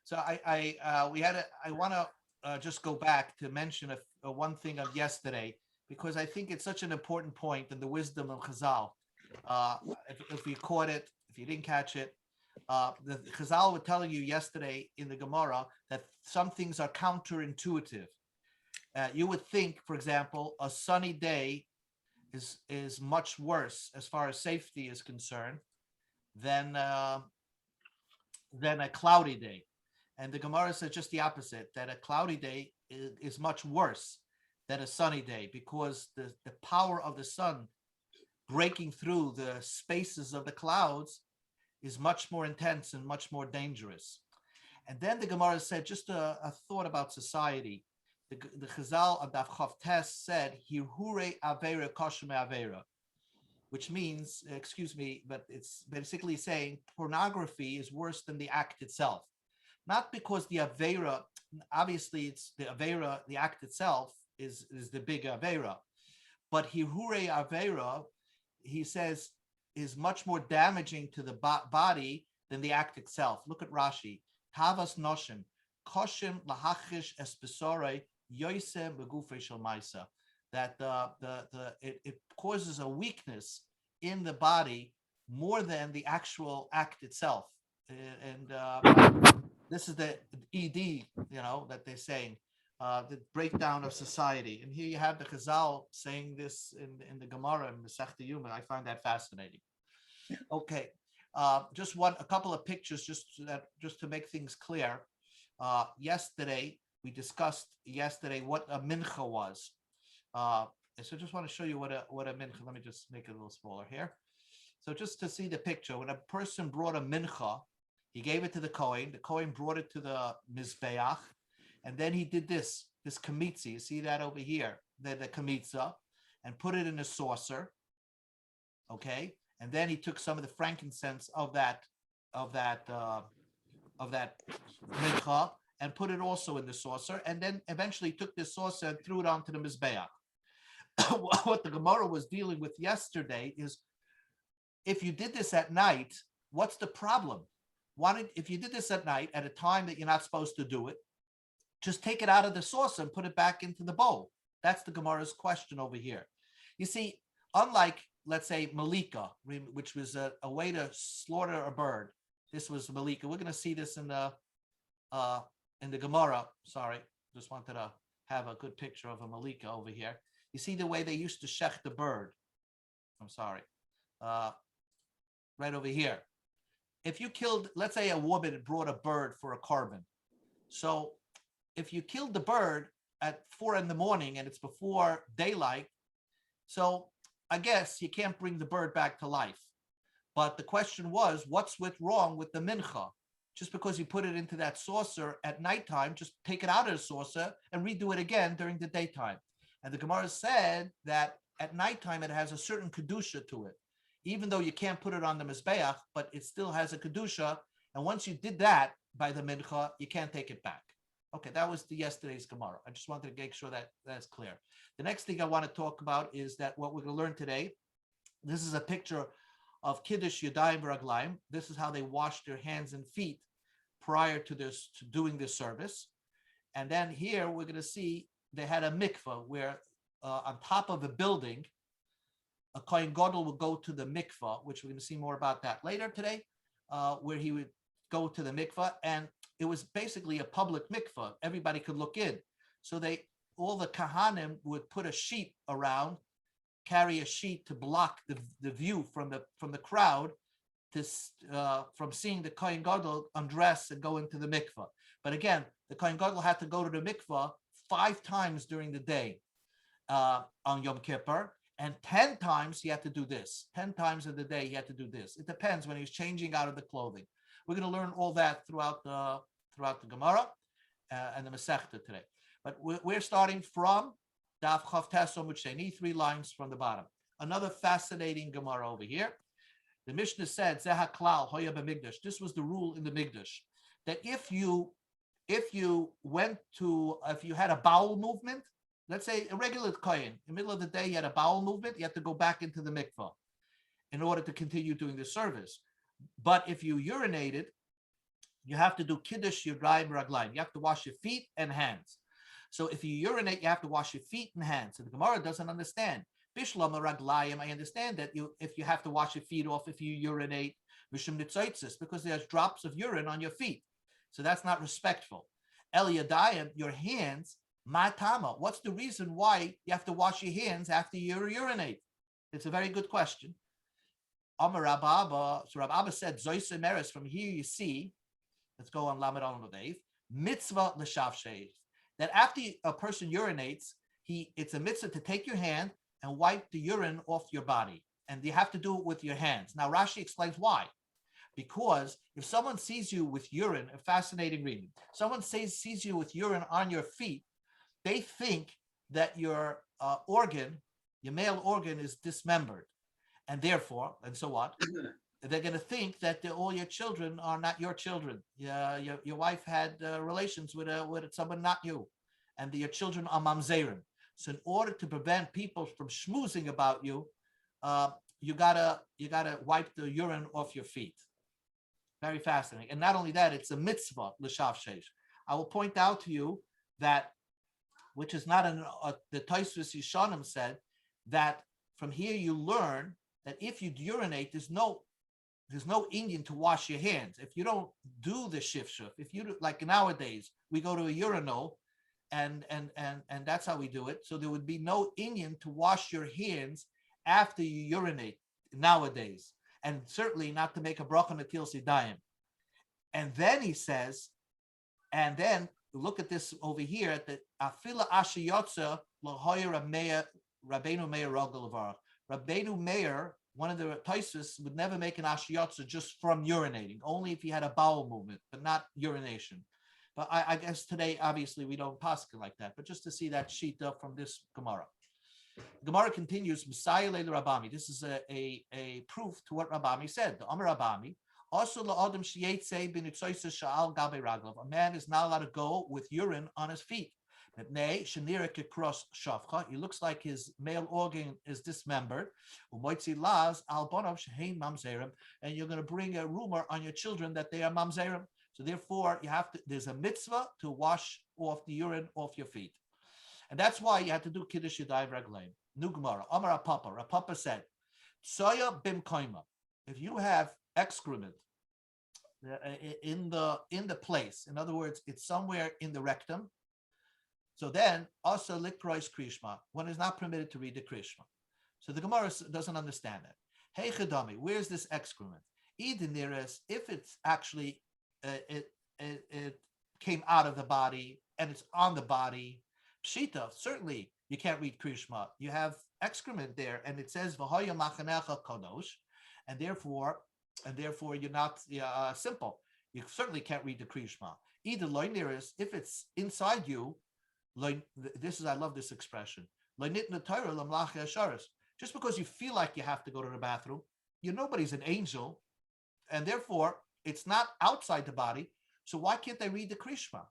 So I want to just go back to mention one thing of yesterday, because I think it's such an important point in the wisdom of Chazal. Uh, if you caught it, if you didn't catch it, the Chazal were telling you yesterday in the Gemara that some things are counterintuitive. You would think, for example, a sunny day is much worse as far as safety is concerned than a cloudy day. And the Gemara says just the opposite, that a cloudy day is much worse than a sunny day, because the power of the sun breaking through the spaces of the clouds is much more intense and much more dangerous. And then the Gemara said just a thought about society. The Chazal of Daf Chav Tes said, Hirhure Avera Koshem Avera, which means, excuse me, but it's basically saying pornography is worse than the act itself. Not because the Avera, obviously it's the Avera, the act itself is the big Avera, but Hirhure Avera, he says, is much more damaging to the body than the act itself. Look at Rashi. Tavas Noshim, Koshim Lahachish Espesore, Yoise Begufei Shel Maisa. That it causes a weakness in the body more than the actual act itself. And this is the ED, that they're saying, the breakdown of society. And here you have the Chazal saying this in the Gemara and Masechta Yoma. I find that fascinating. Okay, just a couple of pictures just to make things clear. Yesterday we discussed what a mincha was. So just want to show you what a mincha. Let me just make it a little smaller here. So just to see the picture, when a person brought a mincha, he gave it to the Kohen. The Kohen brought it to the Mizbeach, and then he did this kamitza. You see that over here, the kamitza, and put it in a saucer. Okay, and then he took some of the frankincense of that mincha and put it also in the saucer, and then eventually took this saucer and threw it onto the Mizbeach. What the Gemara was dealing with yesterday is, if you did this at night, what's the problem? If you did this at night at a time that you're not supposed to do it, just take it out of the saucer and put it back into the bowl. That's the Gemara's question over here. You see, unlike, let's say, Malika, which was a way to slaughter a bird, this was Malika. We're going to see this in the Gemara. Sorry, just wanted to have a good picture of a Malika over here. You see the way they used to shech the bird. I'm sorry. Right over here. If you killed, let's say a woman brought a bird for a carbon. So if you killed the bird at 4 a.m. and it's before daylight, so I guess you can't bring the bird back to life. But the question was, what's wrong with the mincha? Just because you put it into that saucer at nighttime, just take it out of the saucer and redo it again during the daytime. And the Gemara said that at nighttime it has a certain kedusha to it, even though you can't put it on the mizbeach, but it still has a kedusha. And once you did that by the mincha, you can't take it back. Okay, that was yesterday's Gemara. I just wanted to make sure that that's clear. The next thing I want to talk about is that what we're going to learn today. This is a picture of Kiddush Yadayim Raglaim. This is how they washed their hands and feet prior to doing this service. And then here we're going to see they had a mikveh where on top of a building, a Kohen Gadol would go to the mikveh, which we're going to see more about that later today, where he would go to the mikveh, and it was basically a public mikveh. Everybody could look in. So all the kahanim would put a sheet around, carry a sheet to block the view from the crowd, from seeing the Kohen Gadol undress and go into the mikveh. But again, the Kohen Gadol had to go to the mikveh 5 times during the day on Yom Kippur, and 10 times he had to do this. 10 times in the day he had to do this. It depends when he's changing out of the clothing. We're going to learn all that throughout the Gemara and the Masechta today. But we're starting from Daf Chav Tes Amud Sheni, 3 lines from the bottom. Another fascinating Gemara over here. The Mishnah said, Zeha Klal Hoya B'Migdash. This was the rule in the Migdash, that if you had a bowel movement, let's say a regular kohen, in the middle of the day, you had a bowel movement, you had to go back into the mikvah in order to continue doing the service. But if you urinated, you have to do kiddush yadayim raglayim. You have to wash your feet and hands. So if you urinate, you have to wash your feet and hands. So the Gemara doesn't understand. Bishlam raglayim, I understand that if you have to wash your feet off if you urinate, because there's drops of urine on your feet. So that's not respectful. El yadayim, your hands, matama. What's the reason why you have to wash your hands after you urinate? It's a very good question. Amar Rav Abba, so Rav Abba said, Zoyse Meres, from here you see, let's go on Lamed Aleph Vav, mitzvah l'shavsheis, that after a person urinates, it's a mitzvah to take your hand and wipe the urine off your body. And you have to do it with your hands. Now Rashi explains why. Because if someone sees you with urine, a fascinating reading, someone sees you with urine on your feet, they think that your organ, your male organ, is dismembered. And therefore, and so what? They're going to think that all your children are not your children. Your wife had relations with someone not you, and your children are mamzerim. So in order to prevent people from schmoozing about you, you gotta wipe the urine off your feet. Very fascinating. And not only that, it's a mitzvah l'shavsheis. I will point out to you that, which is not the Tosfos Yishanim said that from here you learn that if you urinate, there's no Indian to wash your hands. If you don't do the shifshuf, if you do, like nowadays, we go to a urinal and that's how we do it. So there would be no Indian to wash your hands after you urinate nowadays, and certainly not to make a bracha natil sidayim. And then he says, and then look at this over here at the afila ashiyotza lahoyer Rabbeinu Meir Rogel Levarach. Rabbeinu Meir, one of the Tosfos, would never make an ashiyotza just from urinating, only if he had a bowel movement, but not urination. But I guess today, obviously, we don't paskin like that. But just to see that shita from this Gemara. Gemara continues, Messiah Leila Rabami. This is a proof to what Rabami said. The Amar Rabami, also la'adam sheyetze b'nitzoyse sha'al gabe raglav. A man is not allowed to go with urine on his feet. He looks like his male organ is dismembered. And you're going to bring a rumor on your children that they are mamzerim. So therefore, there's a mitzvah to wash off the urine off your feet. And that's why you had to do Kiddush Yadayim Raglayim. New Gemara, Amar Rapapa. Rapapa said, Tsoya bim koima. If you have excrement in the place, in other words, it's somewhere in the rectum, so then also likrois krishma, one is not permitted to read the krishma. So the Gemara doesn't understand that. Hey chedami, where's this excrement? Idiniris, if it's actually it came out of the body and it's on the body, pshita, certainly you can't read krishma. You have excrement there, and it says v'hoya machanecha kadosh, and therefore you're not simple. You certainly can't read the krishma. Either loiniris, if it's inside you. I love this expression. Just because you feel like you have to go to the bathroom, nobody's an angel, and therefore it's not outside the body. So why can't they read the krishma?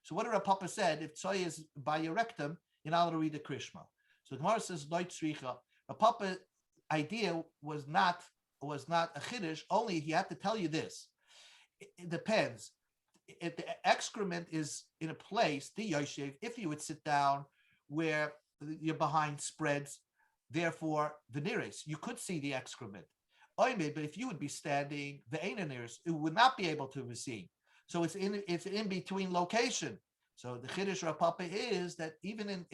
So what did Rav Papa said? If tzoy is by your rectum, you're not allowed to read the krishma. So the Gemara says loy tzricha. Rav Papa's idea was not a chiddush. Only he had to tell you this. It depends. If the excrement is in a place, the yoshev, if you would sit down where your behind spreads, therefore veneris, you could see the excrement. But if you would be standing, the ainaneris, it would not be able to be seen. So it's in between location. So the chiddush Rav Papa is that even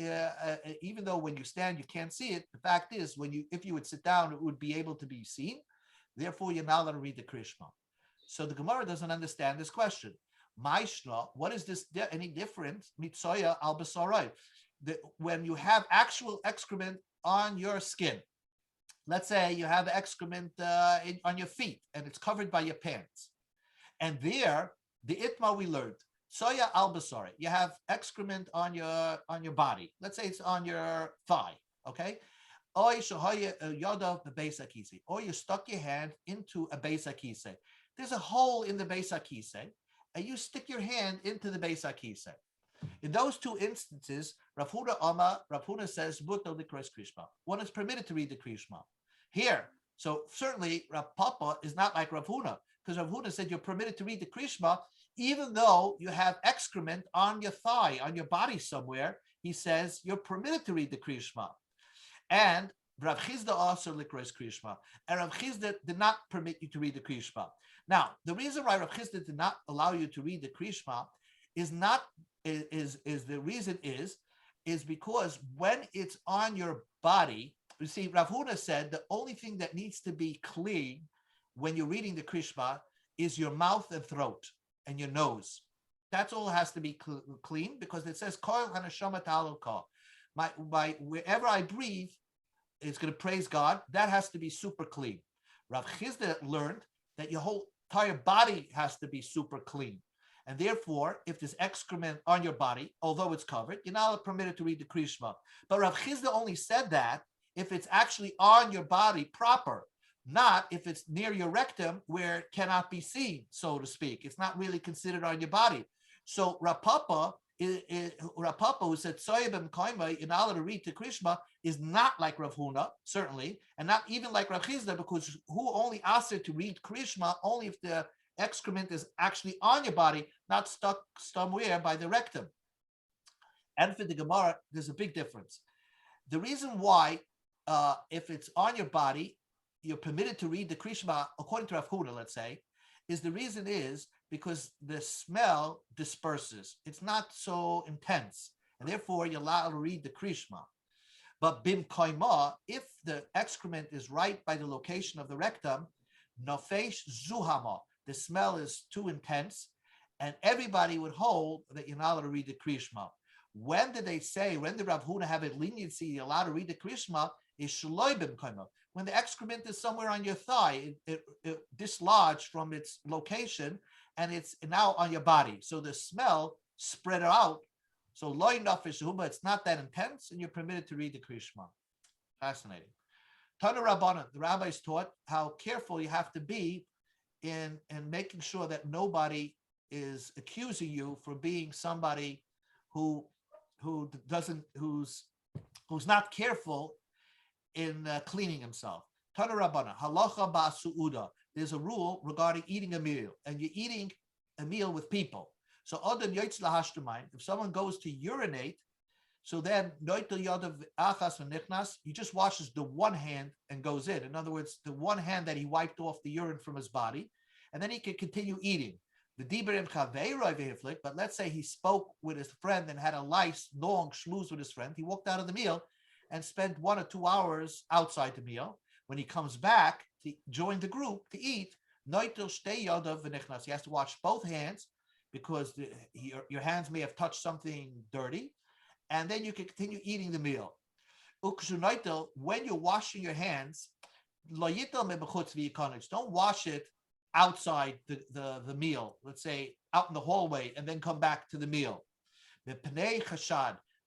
though when you stand you can't see it, the fact is if you would sit down, it would be able to be seen. Therefore, you're not allowed to read the krishma. So the Gemara doesn't understand this question. Maishna, what is this any different? Mitzoya al basarai. When you have actual excrement on your skin, let's say you have excrement on your feet and it's covered by your pants, and there the itma we learned soya al basari. You have excrement on your body. Let's say it's on your thigh. Okay. Or you stuck your hand into a beis hakisei. There's a hole in the beis hakisei, and you stick your hand into the beis hakisei. In those two instances, Rav Huna says, one is permitted to read the krishma. Here, so certainly Rav Papa is not like Rav Huna, because Rav Huna said you're permitted to read the krishma even though you have excrement on your thigh, on your body somewhere, he says you're permitted to read the Kriya Shema. And Rav Chizda also likros Kriya Shema, and Rav Chizda did not permit you to read the Kriya Shema. Now, the reason why Rav Chizda did not allow you to read the Kriya Shema is because when it's on your body, you see, Rav Huna said the only thing that needs to be clean when you're reading the Kriya Shema is your mouth and throat and your nose. That's all has to be clean, because it says Kol Hanashama Ta'alukah. My wherever I breathe, it's going to praise God. That has to be super clean. Rav Chizda learned that your whole entire body has to be super clean. And therefore, if there's excrement on your body, although it's covered, you're not permitted to read the Kriya Shema. But Rav Chizda only said that if it's actually on your body proper, not if it's near your rectum where it cannot be seen, so to speak. It's not really considered on your body. So Rav Papa, who said Soyabim Koima, you're not allowed to read the Kriya Shema, is not like Rav Huna, certainly, and not even like Rav Chizda, because who only asked it to read Kriya Shema only if the excrement is actually on your body, not stuck somewhere by the rectum. And for the Gemara, there's a big difference. The reason why, if it's on your body, you're permitted to read the Kriya Shema, according to Rav Huna, let's say, is the reason is because the smell disperses. It's not so intense, and therefore you're allowed to read the Kriya Shema. But bim koima, if the excrement is right by the location of the rectum, nofesh zuhama, the smell is too intense, and everybody would hold that you're not allowed to read the Kriya Shema. When did they say, when did Rav Huna have a leniency, you're allowed to read the Kriya Shema, is shaloi bim koima. When the excrement is somewhere on your thigh, it dislodged from its location, and it's now on your body. So the smell spread out. So loy nafesh zuhuma, it's not that intense, and you're permitted to read the Kriya Shema. Fascinating. Tana Rabbanan, the rabbis taught how careful you have to be in making sure that nobody is accusing you for being somebody who's not careful in cleaning himself. Tana Rabbana, halacha ba'su'uda. There's a rule regarding eating a meal, and you're eating a meal with people. So odan yoitz lahashtamayim, if someone goes to urinate, so then noitel yodav achas v'nichnas, he just washes the one hand and goes in. In other words, the one hand that he wiped off the urine from his body, and then he can continue eating. The diberim chaveiroi v'hiflik, but let's say he spoke with his friend and had a nice long schmooze with his friend. He walked out of the meal and spent 1 or 2 hours outside the meal. When he comes back to join the group to eat, noitel shtei yodav v'nichnas, he has to wash both hands, because your hands may have touched something dirty, and then you can continue eating the meal. When you're washing your hands, don't wash it outside the meal, let's say out in the hallway, and then come back to the meal.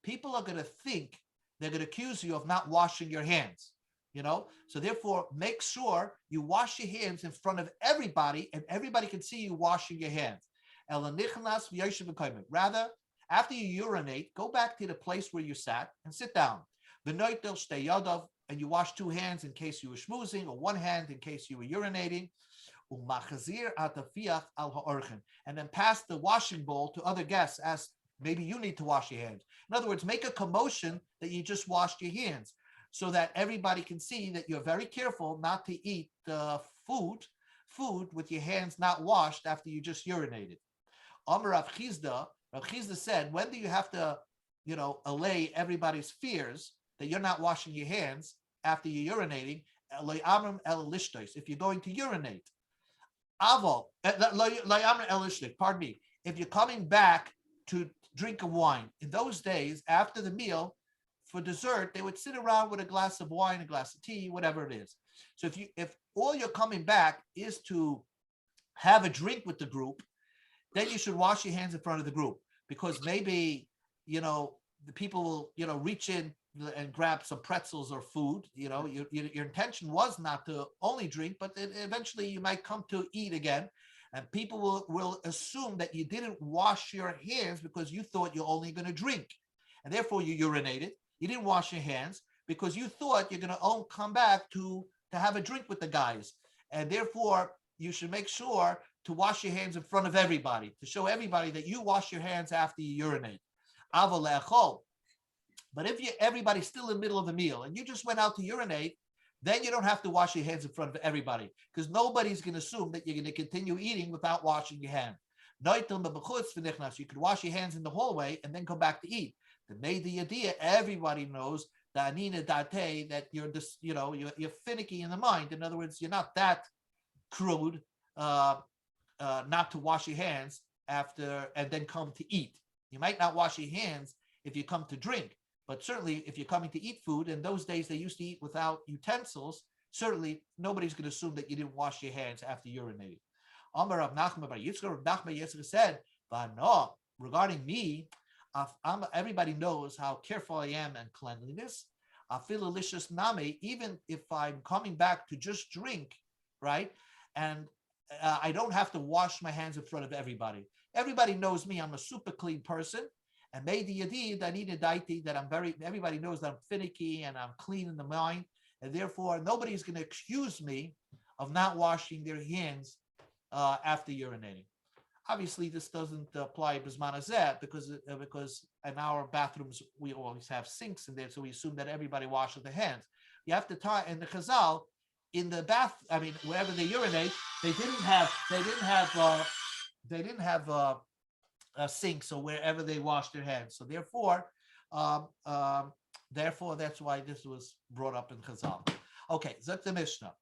People are going to think, they're going to accuse you of not washing your hands, so therefore make sure you wash your hands in front of everybody, and everybody can see you washing your hands. Rather, after you urinate, go back to the place where you sat and sit down. And you wash 2 hands in case you were schmoozing, or 1 hand in case you were urinating. And then pass the washing bowl to other guests as maybe you need to wash your hands. In other words, make a commotion that you just washed your hands, so that everybody can see that you're very careful not to eat food with your hands not washed after you just urinated. Amar Rav Chizda said, when do you have to, allay everybody's fears that you're not washing your hands after you're urinating? If you're going to urinate. Pardon me. If you're coming back to drink a wine, in those days, after the meal, for dessert, they would sit around with a glass of wine, a glass of tea, whatever it is. So if all you're coming back is to have a drink with the group, then you should wash your hands in front of the group, because maybe, the people will, reach in and grab some pretzels or food. Your intention was not to only drink, but eventually you might come to eat again. And people will assume that you didn't wash your hands because you thought you're only going to drink. And therefore you urinated. You didn't wash your hands because you thought you're going to come back to have a drink with the guys. And therefore you should make sure to wash your hands in front of everybody, to show everybody that you wash your hands after you urinate. But if everybody's still in the middle of the meal and you just went out to urinate, then you don't have to wash your hands in front of everybody, because nobody's going to assume that you're going to continue eating without washing your hands. You could wash your hands in the hallway and then come back to eat. The idea, everybody knows that you're just, you're finicky in the mind. In other words, you're not that crude not to wash your hands after and then come to eat. You might not wash your hands if you come to drink, but certainly if you're coming to eat food, in those days they used to eat without utensils, certainly nobody's going to assume that you didn't wash your hands after urinating. Amar Nachman bar Yitzchak, Nachman Yitzchak said, no, regarding me, everybody knows how careful I am in cleanliness. I feel delicious name, even if I'm coming back to just drink, right? And I don't have to wash my hands in front of everybody. Everybody knows me. I'm a super clean person. And made the yadid, I need a daiti that everybody knows that I'm finicky and I'm clean in the mind. And therefore, nobody's going to accuse me of not washing their hands after urinating. Obviously, this doesn't apply Bisman Azeh because in our bathrooms, we always have sinks in there. So we assume that everybody washes their hands. You have to tie in the Chazal, in the bath, wherever they urinate, they didn't have a sink, so wherever they wash their hands. So therefore, that's why this was brought up in Chazal. Okay, Zok the Mishnah.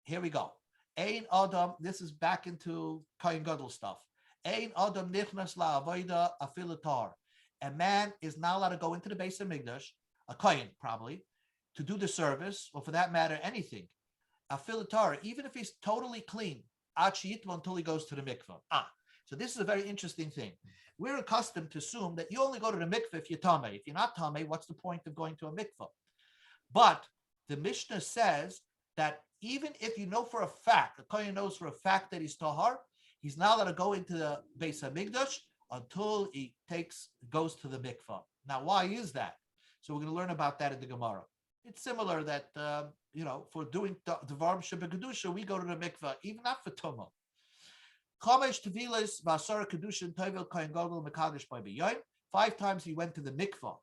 Here we go. Ein Adam, this is back into Kohen Gadol stuff. Ein Adam nichnas la'avoda afilu tar. A man is not allowed to go into the base of Mikdash, a Kohen probably, to do the service, or for that matter, anything. Afilu tar, even if he's totally clean, until he goes to the mikvah. So this is a very interesting thing. We're accustomed to assume that you only go to the mikvah if you're tamei. If you're not tamei, what's the point of going to a mikvah? But the Mishnah says that even if you know for a fact, the Kohen knows for a fact that he's tahar, he's not allowed to go into the Beis HaMikdash until he goes to the mikvah. Now, why is that? So we're going to learn about that in the Gemara. It's similar that, for doing Dvarim Shebekadusha, we go to the mikvah, even not for Tumah. 5 times he went to the mikvah,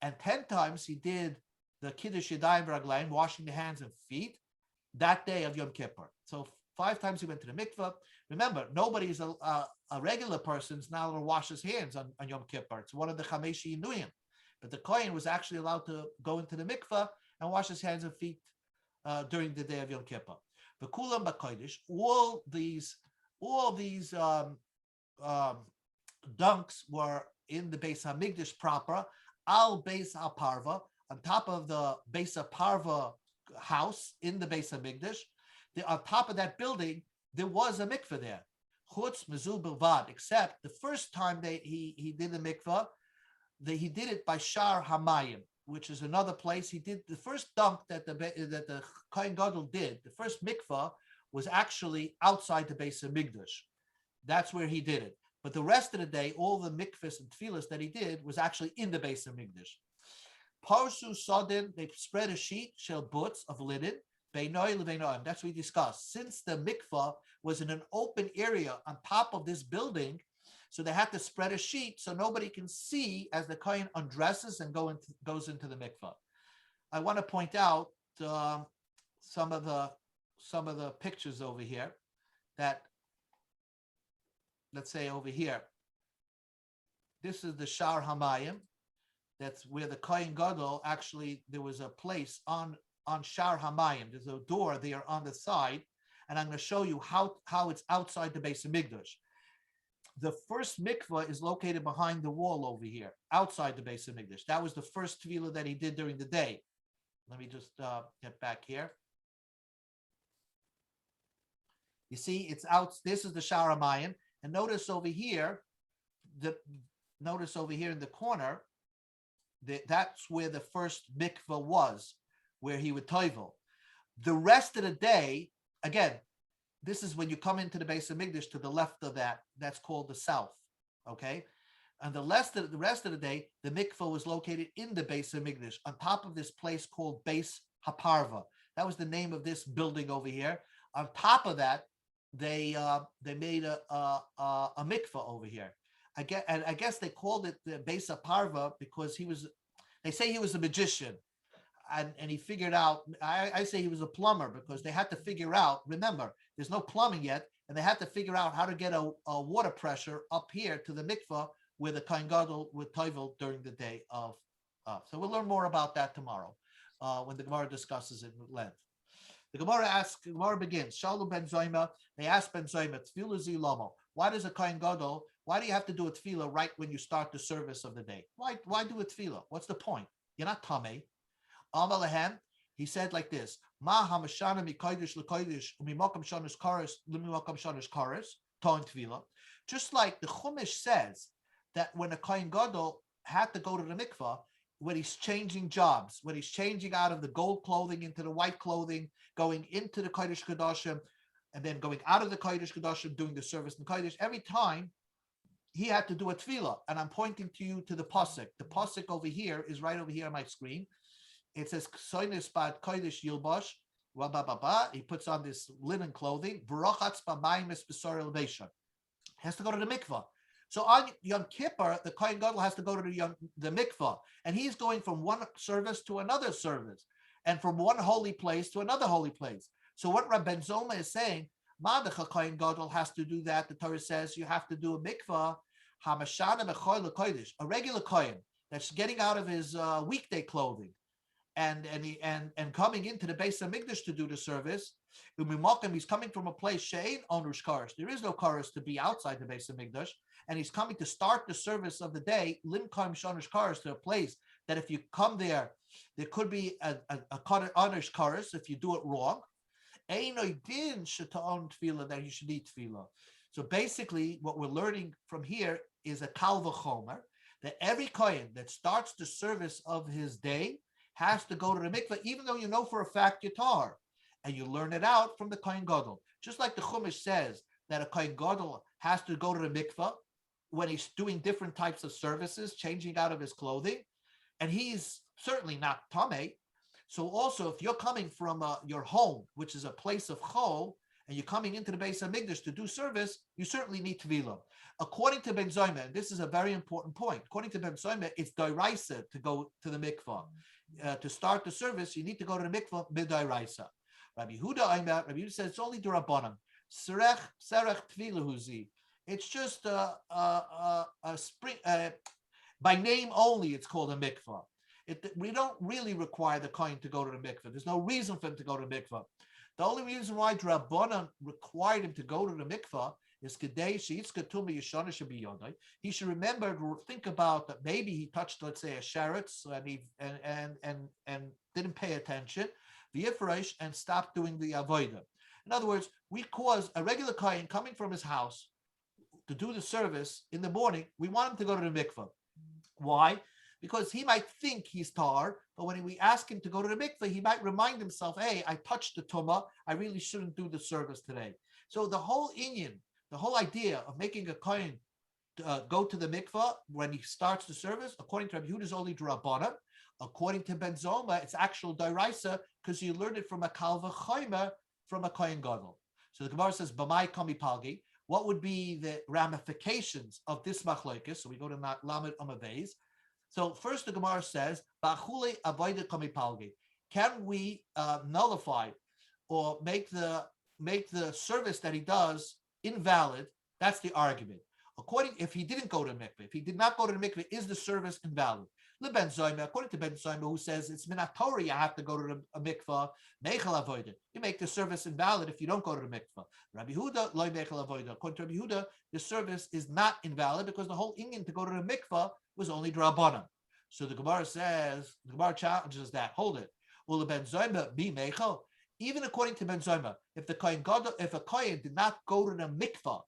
and 10 times he did the Kiddush Yadayim Raglayim, washing the hands and feet, that day of Yom Kippur. So 5 times he went to the mikvah. Remember, nobody's a regular person's not allowed to wash his hands on Yom Kippur. It's one of the Chameshi Inuyim. But the Kohen was actually allowed to go into the mikvah and wash his hands and feet during the day of Yom Kippur. The Kulam B'Kodesh, all these dunks were in the Beis HaMikdash proper, al Beis HaParva, on top of the Beis HaParva house in the Beis HaMikdash. On top of that building, there was a mikveh there. Chutz Mezul Bilvad, except the first time he did the mikveh, he did it by Shar Hamayim, which is another place. He did the first dunk that the Kohen Gadol did. The first mikveh was actually outside the Beis HaMikdash. That's where he did it. But the rest of the day, all the mikvahs and tefillas that he did was actually in the Beis HaMikdash. Parsu Sodin, they spread a sheet, shel butz, of linen, beinoy lebeinoim. That's what we discussed. Since the mikvah was in an open area on top of this building, so they had to spread a sheet so nobody can see as the Kohen undresses and goes into the mikvah. I want to point out some of the pictures over here that, let's say over here, this is the Shar Hamayim. That's where the Kohen Gadol, actually, there was a place on Shar Hamayim. There's a door there on the side, and I'm going to show you how it's outside the Beis HaMikdash. The first mikvah is located behind the wall over here, outside the Beis HaMikdash. That was the first tefillah that he did during the day. Let me just get back here. You see, it's out. This is the Shar Hamayim, and notice over here in the corner, that's where the first mikvah was, where he would toivel. The rest of the day, again, this is when you come into the Beis HaMikdash to the left of that. That's called the south. Okay, and the rest of the day, the mikvah was located in the Beis HaMikdash on top of this place called Beis HaParva. That was the name of this building over here. On top of that they made a mikvah over here. I guess they called it the Besa Parva because they say he was a magician, and he figured out. I say he was a plumber because they had to figure out. Remember, there's no plumbing yet, and they had to figure out how to get a water pressure up here to the mikvah where the Kohen Gadol would tovel during the day of. So we'll learn more about that tomorrow when the Gemara discusses it in length. The Gemara begins. Shalom ben Zoyma. They asked Ben Zoyma, Tefillah zi lamo. Why does a Kohen Gadol? Why do you have to do a tefillah right when you start the service of the day? Why do a tefillah? What's the point? You're not tamei. Amalehem. He said like this: Ma hamashana mikodesh lekodesh umimakam shanush kares limimakam shanush kares ton tefillah. Just like the Chumash says that when a Kohen Gadol had to go to the mikvah, when he's changing jobs, when he's changing out of the gold clothing into the white clothing, going into the Kodesh Kodashim, and then going out of the Kodesh Kodashim, doing the service in Kodesh, every time he had to do a tefillah. And I'm pointing to you to the pasuk. The pasuk over here is right over here on my screen. It says, Ksoinis bad Kodesh Yilbosh, he puts on this linen clothing, Barachatz b'mayim es b'sor elevation. Has to go to the mikvah. So on Yom Kippur, the Kohen Gadol has to go to the mikvah, and he's going from one service to another service, and from one holy place to another holy place. So what Rabben Zoma is saying, Madach Kohen Gadol has to do that. The Torah says you have to do a mikvah, Hamashana Mechoy LeKodesh, a regular Kohen that's getting out of his weekday clothing, and coming into the Beis Hamikdash to do the service. He's coming from a place she'ein onush kares. There is no kares to be outside the Beis Hamikdash, and he's coming to start the service of the day. Lim kaim shonush kares, to a place that if you come there could be a onush kares if you do it wrong. Einoy din sheta'on tefillah, that you should eat tefillah. So basically, what we're learning from here is a kal v'chomer, that every kohen that starts the service of his day has to go to the mikveh, even though you know for a fact you're tahor. And you learn it out from the Kohen Gadol. Just like the Chumash says that a Kohen Gadol has to go to the mikveh when he's doing different types of services, changing out of his clothing, and he's certainly not tamei. So also, if you're coming from your home, which is a place of chol, and you're coming into the Beis Hamikdash to do service, you certainly need tevilah. According to Ben Zoyma, and this is a very important point, according to Ben Zoyma, it's doraisa to go to the mikveh. To start the service, you need to go to the mikveh midoraisa. Rabbi Yehuda says it's only Durabanan. Serech Tefillah Huzi. It's just a spring. By name only, it's called a mikvah. We don't really require the kohen to go to the mikvah. There's no reason for him to go to the mikvah. The only reason why Durabanan required him to go to the mikvah is he should remember to think about that maybe he touched, let's say, a sheretz and didn't pay attention. And stop doing the avodah. In other words, we cause a regular kohen coming from his house to do the service in the morning. We want him to go to the mikveh. Why? Because he might think he's tar, but when we ask him to go to the mikveh, he might remind himself, hey, I touched the tumah. I really shouldn't do the service today. So the whole inyan, the whole idea of making a kohen go to the mikveh when he starts the service, according to Rabbi Yehuda, is only D'Rabbanan. According to Ben Zoma, it's actual daraisa because you learned it from a kal v'chomer, from a kohen gadol. So the Gemara says, "B'mai kami palgi." What would be the ramifications of this machlokes? So we go to Lamed Amavez. So first, the Gemara says, "Ba'chule avoda kami palgi." Can we nullify or make the service that he does invalid? That's the argument. If he didn't go to mikveh, if he did not go to the mikveh, is the service invalid? Ben Zoyma, according to Ben Zoyma, who says it's minatori, you have to go to a mikvah, meichel avodah. You make the service invalid if you don't go to the mikvah. Rabbi Yehuda, loy meichel avodah. According to Rabbi Yehuda, the service is not invalid because the whole inyan to go to the mikvah was only D'Rabbanan. So the Gemara challenges that. Hold it. Will the Ben Zoyma be meichel? Even according to Ben Zoyma, if a kohen did not go to the mikvah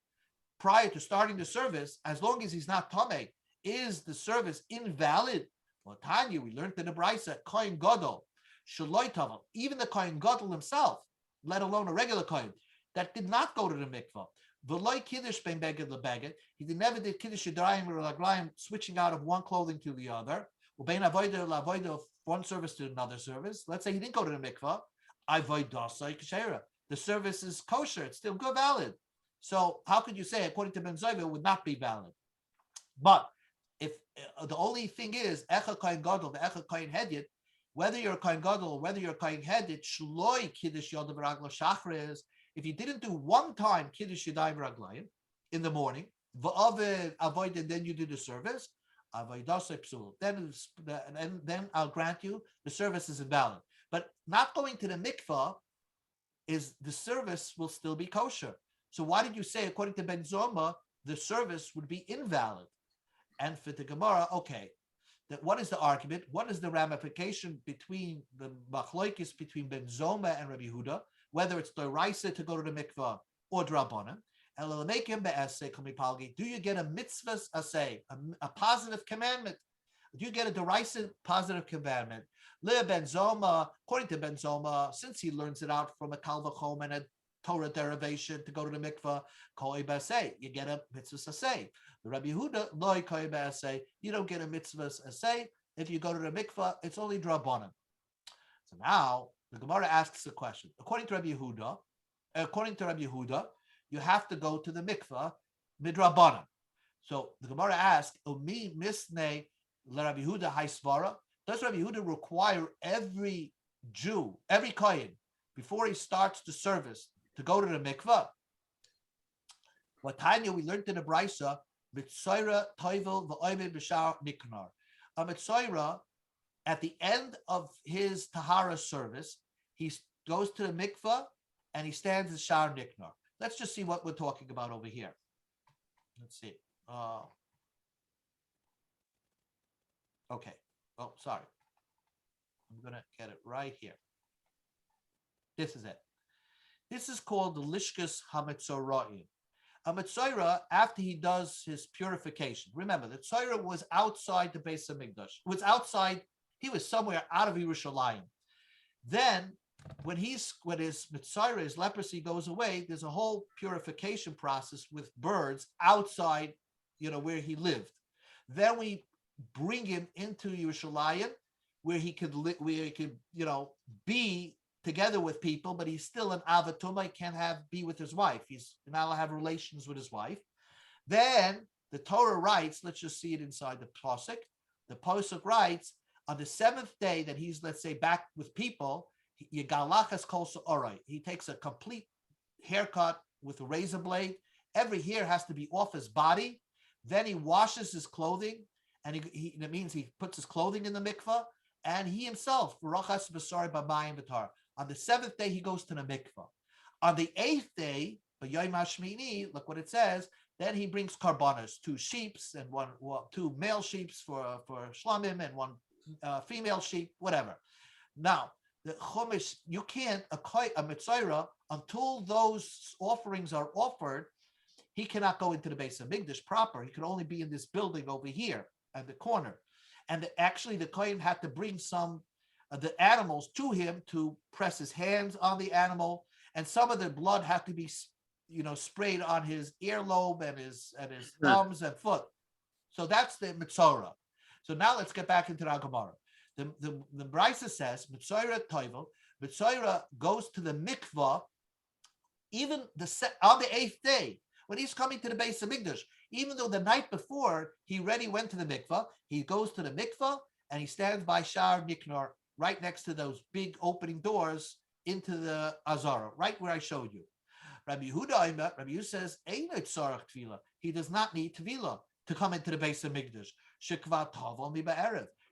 prior to starting the service, as long as he's not tamei, is the service invalid? Well, Tanya, we learned in the Brisa, Kohen Gadol, Shaloi Tavel, even the Kohen Gadol himself, let alone a regular Kohen, that did not go to the mikvah. V'loi Kiddush ben beged lebeged, he never did Kiddush Yadayim or Laglayim, switching out of one clothing to the other, Ubein Avodah Lavodah, one service to another service. Let's say he didn't go to the mikvah, Avodah Sai Kshera. the service is kosher. It's still good, valid. So how could you say, according to Ben Zoyva, it would not be valid? But if the only thing is Echa Kohen Gadol, the Echa Kohen Hedyot, whether you're a Kohen Gadol or whether you're a Kohen Hedyot, Shloi Kiddush Yodav Ragla Shachris, if you didn't do one time Kiddush Yadayim Raglayim in the morning, Va'avid Avoid, and then you do the service, then I'll grant you the service is invalid. But not going to the mikvah is the service will still be kosher. So why did you say, according to Ben Zoma, the service would be invalid? And for the Gemara, okay, that what is the argument? What is the ramification between the machloikis between Ben Zoma and Rabbi Yehuda, whether it's doraisa to go to the mikvah or drabanan? Do you get a mitzvah asay, a positive commandment? Do you get a doraisa positive commandment? Ben Zoma, according to Ben Zoma, since he learns it out from a Kal V'chom and a Torah derivation to go to the mikvah, you get a mitzvah asay. The Rabbi Yehuda, you don't get a mitzvah asay. If you go to the mikvah, it's only drabanan. So now the Gemara asks a question. According to Rabbi Yehuda, you have to go to the mikvah midrabanan. So the Gemara asks, "Umi misne Rabbi Yehuda haisvara." Does Rabbi Yehuda require every Jew, every kohen, before he starts the service, to go to the mikvah? What Tanya we learned in the Brisa, Mitzaira Toivel v'Oimed b'Shar Niknar. A Mitzaira, at the end of his Tahara service, he goes to the mikvah and he stands in Shar Niknar. Let's just see what we're talking about over here. Let's see. Okay. Oh, sorry. I'm going to get it right here. This is it. This is called the Lishkas HaMetzoraim. A Metzora, after he does his purification. Remember, the Tzora was outside the Beis HaMikdash. Was outside, he was somewhere out of Yerushalayim. Then, when his Metzora, his leprosy goes away, there's a whole purification process with birds outside, where he lived. Then we bring him into Yerushalayim, where he could be together with people, but he's still an avatuma. He can't be with his wife. He's not allowed to have relations with his wife. Then the Torah writes, let's just see it inside the Pasuk. The Pasuk writes, on the seventh day that he's, let's say, back with people, he takes a complete haircut with a razor blade. Every hair has to be off his body. Then he washes his clothing, and that means he puts his clothing in the mikvah, and he himself, on the seventh day, he goes to the mikvah. On the eighth day, look what it says, then he brings karbanos, 2 sheep and 2 male sheep for shlamim and 1 female sheep, whatever. Now, the chumash, you can't, a mitzayra, until those offerings are offered, he cannot go into the Beis HaMikdash proper. He could only be in this building over here at the corner. And actually, the kohen had to bring some of the animals to him to press his hands on the animal, and some of the blood had to be, sprayed on his earlobe and his thumbs and foot. So that's the mitzora. So now let's get back into the Gemara. The Brisa says mitzora toivel. Mitzora goes to the mikvah even on the 8th day when he's coming to the Beis HaMikdash. Even though the night before he already went to the mikvah, he goes to the mikvah and he stands by Shar Niknar, right next to those big opening doors into the Azara, right where I showed you. Rabbi Yehuda says, he does not need tevilah to come into the Beis HaMikdash,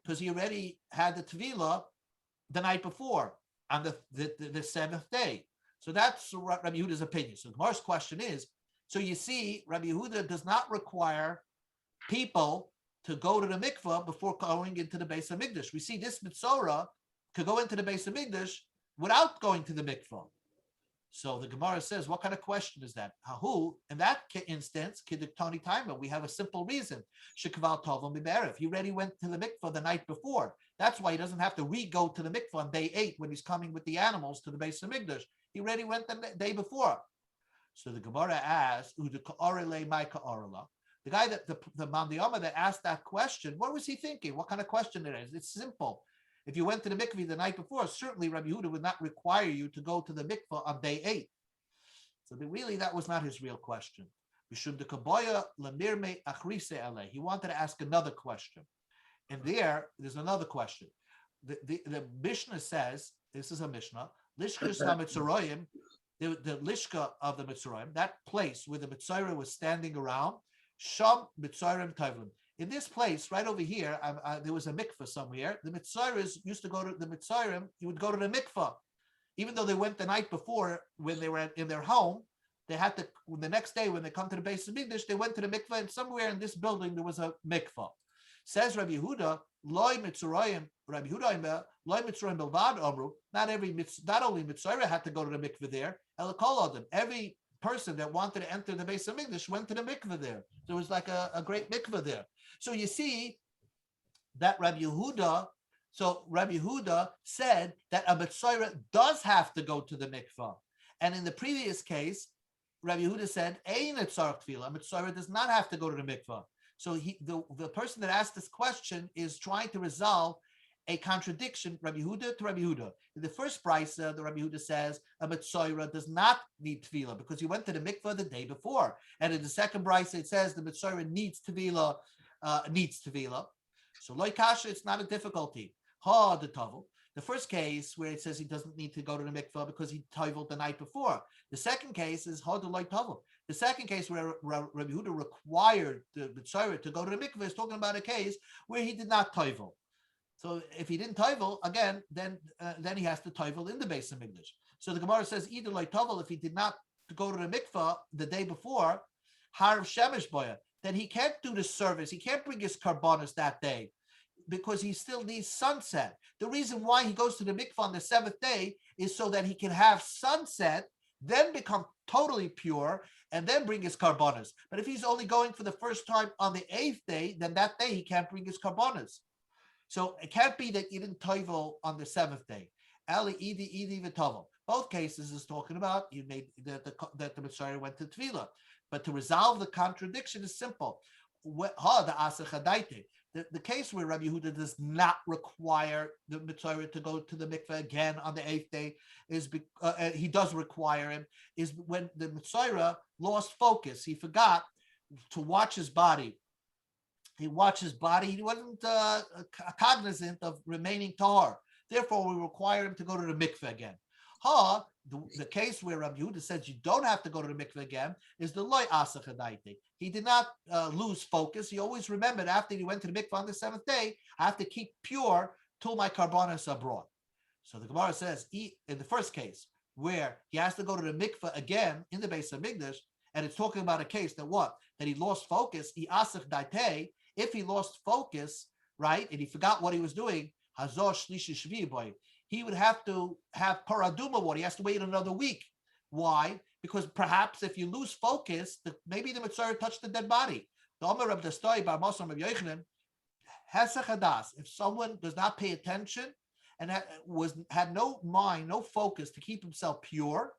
because he already had the tevilah the night before on the 7th day. So that's Rabbi Yehuda's opinion. So the Gemara's question is, so you see, Rabbi Yehuda does not require people to go to the mikvah before going into the Beis HaMikdash. We see this mitzora could go into the Beis HaMikdash without going to the mikvah. So the Gemara says, what kind of question is that? In that instance, Kidiktoni Taima, we have a simple reason. Shekval Tovam Miberev. He already went to the mikvah the night before. That's why he doesn't have to re-go to the mikvah on day 8 when he's coming with the animals to the Beis HaMikdash. He already went the day before. So the Gemara asks, the guy the Mandiyama that asked that question, what was he thinking? What kind of question it is? It's simple. If you went to the mikveh the night before, certainly Rabbi Yehuda would not require you to go to the mikveh on day 8. So that was not his real question. He wanted to ask another question. And there's another question. The Mishnah says, this is a Mishnah, Lishkas HaMitzoraim, the Lishka of the Mitzrayim, that place where the Mitzrayim was standing around, Sham Mitzrayim Tavlim. In this place, right over here, there was a mikveh somewhere. The Mitzrayim used to go to the Mitzrayim, you would go to the mikveh. Even though they went the night before when they were in their home, they had to, the next day when they come to the base of Mikdash, they went to the mikveh, and somewhere in this building there was a mikveh. Says Rabbi Yehuda, Loi Mitzrayim, Rabbi Yehuda, Loi Mitzrayim Belvad Omru, not only Mitzrayim had to go to the mikveh there, Elakol Adam, every person that wanted to enter the base of Mikdash went to the mikveh there. There was like a great mikveh there. So you see that Rabbi Yehuda said that a Mitzrayim does have to go to the mikveh. And in the previous case, Rabbi Yehuda said, Ein etzarech tefillah, a Mitzrayim does not have to go to the mikveh. So the person that asked this question is trying to resolve a contradiction, Rabbi Yehuda to Rabbi Yehuda. In the first brisa, the Rabbi Yehuda says a Mitzrayim does not need tefillah because he went to the mikveh the day before. And in the second brisa, it says the Mitzrayim needs tefillah. So loy kasha, it's not a difficulty. Ha the tavel. The first case where it says he doesn't need to go to the mikveh because he taveled the night before. The second case is ha the loy tavel. The second case where Rabbi Yehuda required the Mitzrayim to go to the mikveh is talking about a case where he did not tavel. So if he didn't tavel again, then he has to tavel in the base of Mikdash. So the Gemara says either loy tavel, if he did not go to the mikveh the day before, harav shemesh boya, then he can't do the service. He can't bring his karbanos that day because he still needs sunset. The reason why he goes to the mikveh on the 7th day is so that he can have sunset, then become totally pure, and then bring his karbanos. But if he's only going for the first time on the 8th day, then that day he can't bring his karbanos. So it can't be that you didn't tovel on the 7th day. Ali idi v'tovel. Both cases is talking about you made that the Mitzrayim went to tefillah. But to resolve the contradiction is simple. The case where Rabbi Yehuda does not require the Mitzrayim to go to the mikveh again on the 8th day, he does require him, is when the Mitzrayim lost focus. He forgot to watch his body. He watched his body. He wasn't cognizant of remaining tahor. Therefore, we require him to go to the mikveh again. The case where Rabbi Yehuda says you don't have to go to the mikveh again is the loy asach hadaiti. He did not lose focus. He always remembered after he went to the mikveh on the 7th day, I have to keep pure till my karbanos are brought. So the Gemara says in the first case where he has to go to the mikveh again in the base of Mikdash, and it's talking about a case that he lost focus. He asach daite. If he lost focus, right, and he forgot what he was doing, hazor shlishi shvi boy, he would have to have paraduma water. He has to wait another week. Why? Because perhaps if you lose focus, maybe the Mitzrayim touched the dead body. If someone does not pay attention and had no mind, no focus to keep himself pure,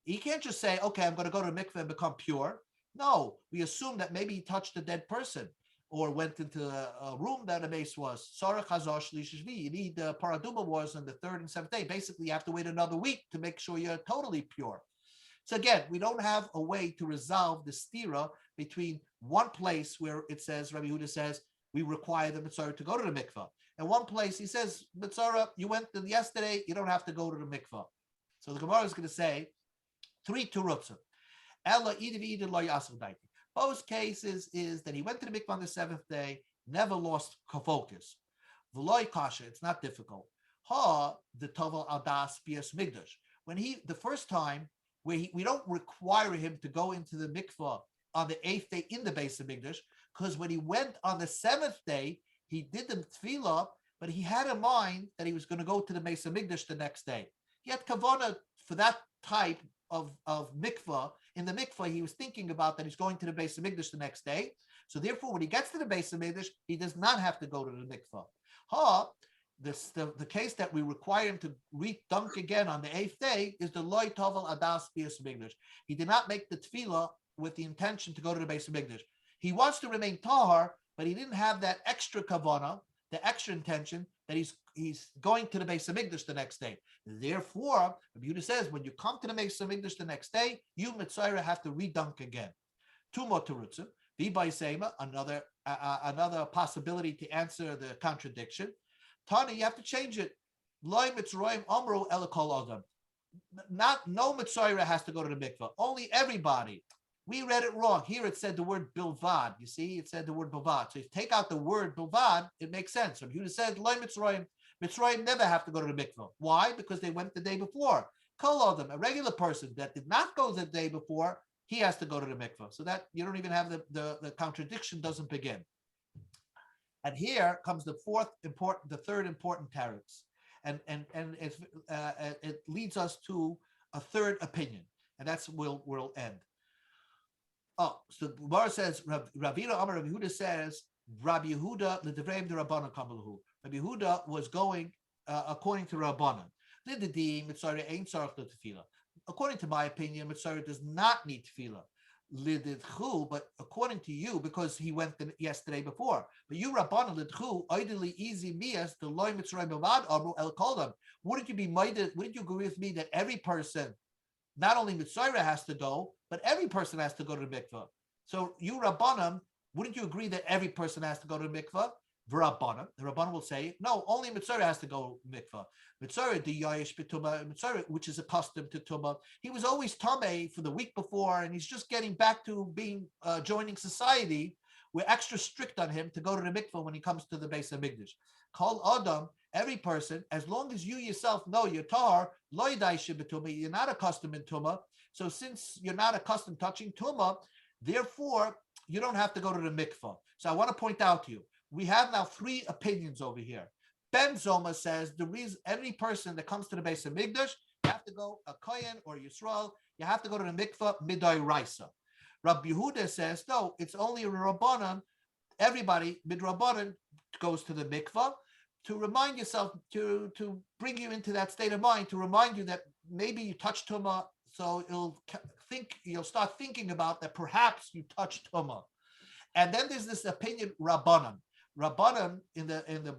he can't just say, okay, I'm going to go to mikveh and become pure. No, we assume that maybe he touched a dead person or went into a room that a mace was. You need the paraduma wars on the 3rd and 7th day. Basically, you have to wait another week to make sure you're totally pure. So again, we don't have a way to resolve the stira between one place where it says, Rabbi Yehuda says, we require the Mitzrayim to go to the mikveh. And one place he says, Mitzrayim, you went yesterday, you don't have to go to the mikveh. So the Gemara is going to say, 3 turutzim. Ella idiv lo yasv daiti. Both cases is that he went to the mikvah on the 7th day, never lost focus. V'loy kasha, it's not difficult. The tovel adas bias migdash. When the first time where we don't require him to go into the mikvah on the 8th day in the base of Mikdash, because when he went on the 7th day, he did the tefillah, but he had in mind that he was going to go to the base of Mikdash the next day. He had kavanah for that type of mikvah. In the mikvah, he was thinking about that he's going to the base of Mikdash the next day. So therefore, when he gets to the base of Mikdash, he does not have to go to the mikvah. The case that we require him to re-dunk again on the 8th day is the loy tovel adas bias Mikdash. He did not make the tefillah with the intention to go to the base of Mikdash. He wants to remain tahar, but he didn't have that extra kavanah the extra intention that he's going to the Beis Hamikdash the next day. Therefore, Rabbi Yehuda says, when you come to the Beis Hamikdash the next day, you Mitzayra have to redunk again. Two more terutzim. V'bay seima, another possibility to answer the contradiction. Tani, you have to change it. Loi Mitzrayim Amru El Kol Adam. No Mitzayra has to go to the mikvah. Only everybody. We read it wrong. Here it said the word bilvad. You see, it said the word bilvad. So if you take out the word bilvad, it makes sense. Rabbi Yehuda said, Loi Mitzrayim. Mitzrayim never have to go to the mikvah. Why? Because they went the day before. Kol Adam, a regular person that did not go the day before, he has to go to the mikvah. So that you don't even have the contradiction doesn't begin. And here comes the third important teretz. And it leads us to a third opinion. And that's we'll end. Oh, so the Gemara says, Ravina Amar Rabbi Yehuda says, Rabbi Yehuda l'devrei d'Rabbanan kamalahu. Rabbi Yehuda was going according to Rabbanan. According to my opinion, Mitzvah does not need tefillah. Lididchu, but according to you, because he went yesterday before. But you Rabbanan lidchu, ideally easy mias the loy Mitzvah bavad amru el koldam. Wouldn't you agree with me that every person, not only Mitzvah has to go, but every person has to go to the mikvah? So you Rabbanan, wouldn't you agree that every person has to go to the mikvah? The Rabbanan will say, no, only Mitzvah has to go mikvah. Mitzvah, the Yayish B'tumah, Mitzvah, which is accustomed to Tumah. He was always Tameh for the week before, and he's just getting back to being joining society. We're extra strict on him to go to the mikvah when he comes to the Beis Hamikdash. Kol Adam, every person, as long as you yourself know your tar, Lo Yadai B'tumah, you're not accustomed in Tumah. So since you're not accustomed touching Tumah, therefore, you don't have to go to the mikvah. So I want to point out to you, we have now three opinions over here. Ben Zoma says the reason any person that comes to the Beis Hamikdash, you have to go a Kohen or Yisrael, you have to go to the mikvah midai raisa. Rabbi Yehuda says no, it's only a Rabbanan. Everybody midrabbanan goes to the mikvah to remind yourself, to bring you into that state of mind, to remind you that maybe you touched tumah, so you'll start thinking about that perhaps you touched tumah. And then there's this opinion Rabbanan. Rabbanan in the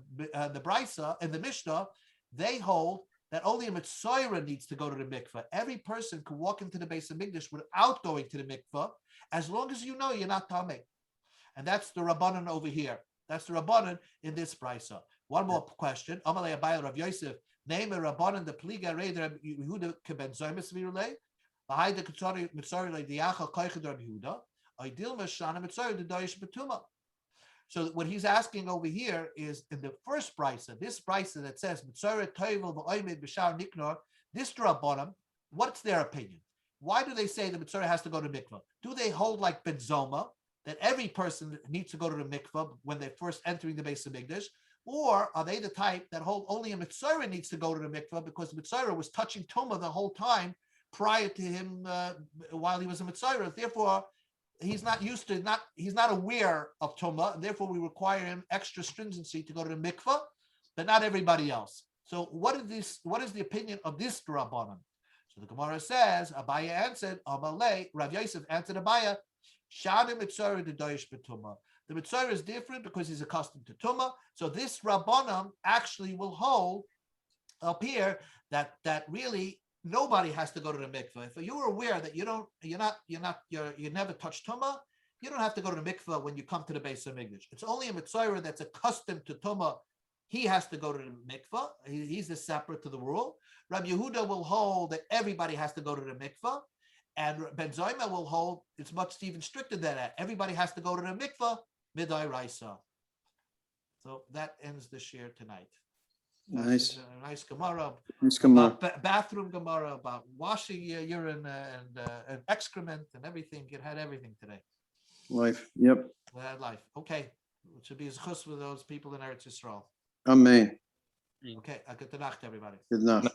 Brisa, in the Mishnah, they hold that only a Mitzayra needs to go to the mikveh. Every person can walk into the Beis Hamikdash without going to the mikveh, as long as you know you're not Tameh. And that's the Rabbanan over here. That's the Rabbanan in this Brisa. One more question. Amalei Abayel Rav Yosef, name a Rabbanan the Pliga Reder Yehuda Keben Zoymes Virulei, Bahai the Ketzari Mitzayra Le Diacha Koichad Rav Yehuda, Ideal Meshana Mitzayra the Dayish Betuma. So what he's asking over here is in the first brisa, this brisa that says Mitzorah Toivel v'Oimed b'Shar Niknor, this Rabbanan, what's their opinion? Why do they say the Mitzorah has to go to mikvah? Do they hold like Ben Zoma that every person needs to go to the mikvah when they're first entering the Beis Hamikdash, or are they the type that hold only a Mitzorah needs to go to the mikvah because the Mitzorah was touching Tumah the whole time prior to him while he was a Mitzorah? Therefore, he's not aware of Tumah, and therefore we require him extra stringency to go to the mikvah, but not everybody else. So what is the opinion of this Rabbanan? So the Gemara says, Abaya answered, Amalei, Rav Yosef answered Abaya, Shana Mitzorah the Dayish B'Tumah. The Mitzorah is different because he's accustomed to Tumah. So this Rabbanan actually will hold up here that really nobody has to go to the mikveh. If you're aware that you never touched tumah, you don't have to go to the mikveh when you come to the Beis Hamikdash. It's only a mitzvah that's accustomed to tumah. He has to go to the mikveh. He's the separate to the rule. Rabbi Yehuda will hold that everybody has to go to the mikveh, and Ben Zoma will hold it's much even stricter than that. Everybody has to go to the mikveh midai raisa. So that ends the share tonight. Nice. Nice Gemara. Nice Gemara. Bathroom Gemara about washing your urine and excrement and everything. It had everything today. Life. Yep. It had life. Okay. It should be as chus with those people in Eretz Yisrael. Amen. Okay. Good night, everybody. Good night.